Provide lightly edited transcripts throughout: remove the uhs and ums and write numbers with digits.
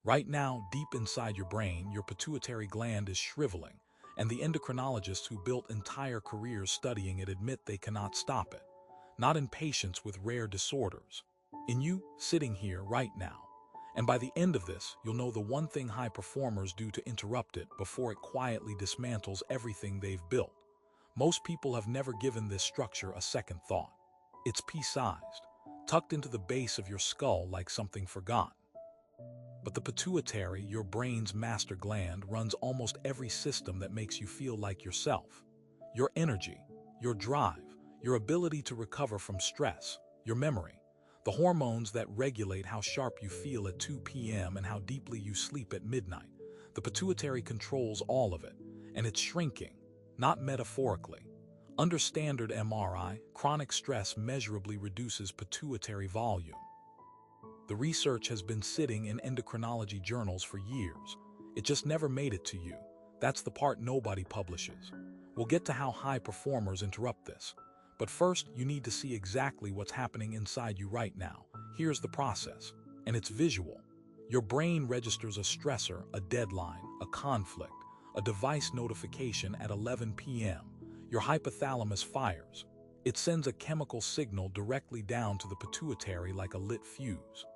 Right now, deep inside your brain, your pituitary gland is shriveling, and the endocrinologists who built entire careers studying it admit they cannot stop it. Not in patients with rare disorders. In you, sitting here right now. And by the end of this, you'll know the one thing high performers do to interrupt it before it quietly dismantles everything they've built. Most people have never given this structure a second thought. It's pea-sized, tucked into the base of your skull like something forgotten. But the pituitary, your brain's master gland, runs almost every system that makes you feel like yourself. Your energy, your drive, your ability to recover from stress, your memory, the hormones that regulate how sharp you feel at 2 p.m. and how deeply you sleep at midnight. The pituitary controls all of it, and it's shrinking, not metaphorically. Under standard MRI, chronic stress measurably reduces pituitary volume. The research has been sitting in endocrinology journals for years. It just never made it to you. That's the part nobody publishes. We'll get to how high performers interrupt this. But first, you need to see exactly what's happening inside you right now. Here's the process, and it's visual. Your brain registers a stressor, a deadline, a conflict, a device notification at 11 p.m. Your hypothalamus fires. It sends a chemical signal directly down to the pituitary like a lit fuse.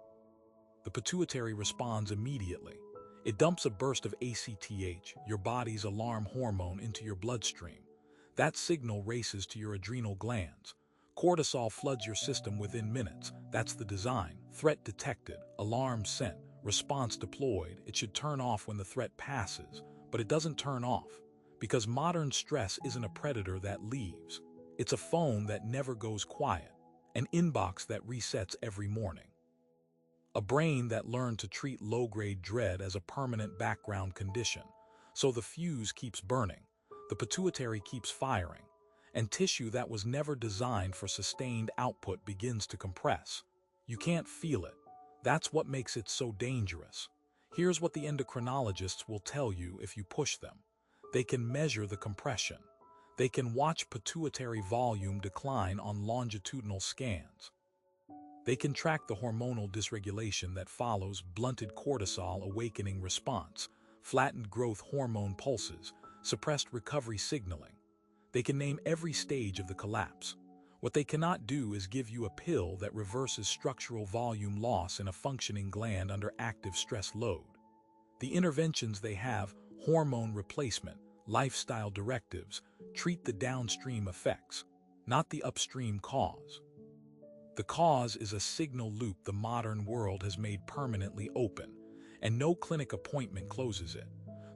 The pituitary responds immediately. It dumps a burst of ACTH, your body's alarm hormone, into your bloodstream. That signal races to your adrenal glands. Cortisol floods your system within minutes. That's the design. Threat detected, alarm sent, response deployed. It should turn off when the threat passes, but it doesn't turn off. Because modern stress isn't a predator that leaves. It's a phone that never goes quiet, an inbox that resets every morning. A brain that learned to treat low-grade dread as a permanent background condition. So the fuse keeps burning, the pituitary keeps firing, and tissue that was never designed for sustained output begins to compress. You can't feel it. That's what makes it so dangerous. Here's what the endocrinologists will tell you if you push them. They can measure the compression. They can watch pituitary volume decline on longitudinal scans. They can track the hormonal dysregulation that follows blunted cortisol awakening response, flattened growth hormone pulses, suppressed recovery signaling. They can name every stage of the collapse. What they cannot do is give you a pill that reverses structural volume loss in a functioning gland under active stress load. The interventions they have: hormone replacement, lifestyle directives, treat the downstream effects, not the upstream cause. The cause is a signal loop the modern world has made permanently open, and no clinic appointment closes it.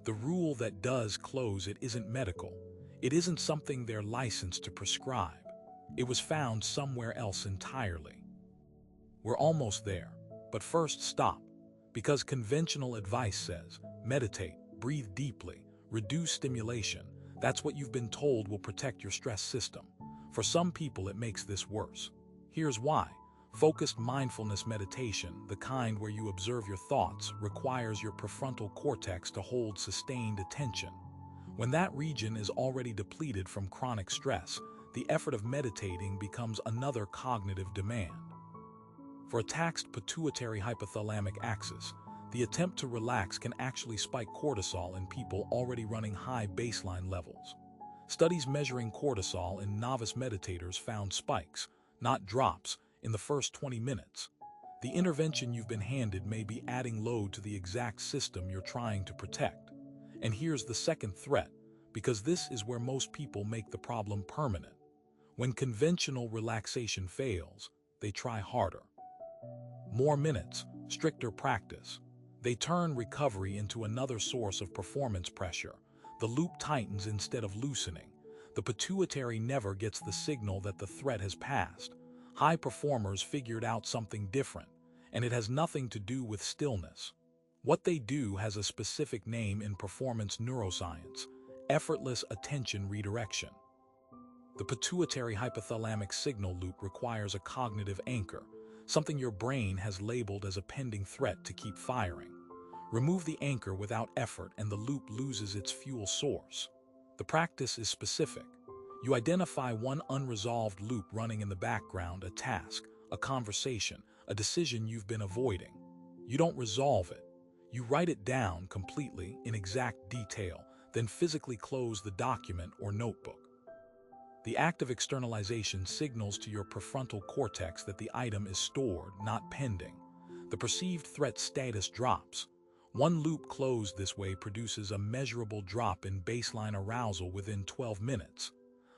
The rule that does close it isn't medical. It isn't something they're licensed to prescribe. It was found somewhere else entirely. We're almost there, but first stop. Because conventional advice says, meditate, breathe deeply, reduce stimulation. That's what you've been told will protect your stress system. For some people, it makes this worse. Here's why. Focused mindfulness meditation, the kind where you observe your thoughts, requires your prefrontal cortex to hold sustained attention. When that region is already depleted from chronic stress, the effort of meditating becomes another cognitive demand. For a taxed pituitary hypothalamic axis, the attempt to relax can actually spike cortisol in people already running high baseline levels. Studies measuring cortisol in novice meditators found spikes, not drops, in the first 20 minutes. The intervention you've been handed may be adding load to the exact system you're trying to protect. And here's the second threat, because this is where most people make the problem permanent. When conventional relaxation fails, they try harder. More minutes, stricter practice. They turn recovery into another source of performance pressure. The loop tightens instead of loosening. The pituitary never gets the signal that the threat has passed. High performers figured out something different, and it has nothing to do with stillness. What they do has a specific name in performance neuroscience: effortless attention redirection. The pituitary hypothalamic signal loop requires a cognitive anchor, something your brain has labeled as a pending threat to keep firing. Remove the anchor without effort and the loop loses its fuel source. The practice is specific. You identify one unresolved loop running in the background, a task, a conversation, a decision you've been avoiding. You don't resolve it. You write it down completely in exact detail, then physically close the document or notebook. The act of externalization signals to your prefrontal cortex that the item is stored, not pending. The perceived threat status drops. One loop closed this way produces a measurable drop in baseline arousal within 12 minutes.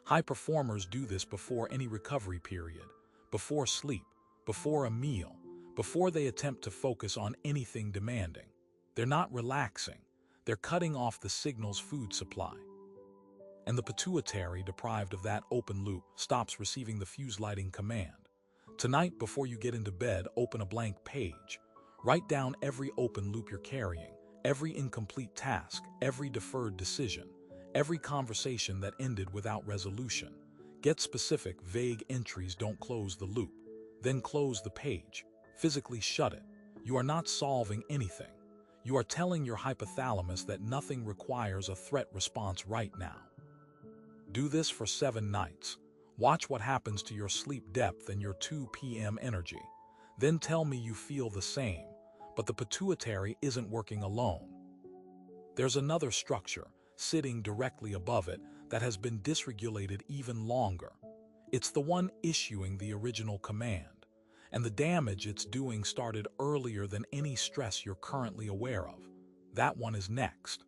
High performers do this before any recovery period, before sleep, before a meal, before they attempt to focus on anything demanding. They're not relaxing. They're cutting off the signal's food supply. And the pituitary, deprived of that open loop, stops receiving the fuse lighting command. Tonight, before you get into bed, open a blank page. Write down every open loop you're carrying, every incomplete task, every deferred decision, every conversation that ended without resolution. Get specific, vague entries don't close the loop. Then close the page. Physically shut it. You are not solving anything. You are telling your hypothalamus that nothing requires a threat response right now. Do this for 7 nights. Watch what happens to your sleep depth and your 2 p.m. energy. Then tell me you feel the same, but the pituitary isn't working alone. There's another structure, sitting directly above it, that has been dysregulated even longer. It's the one issuing the original command, and the damage it's doing started earlier than any stress you're currently aware of. That one is next.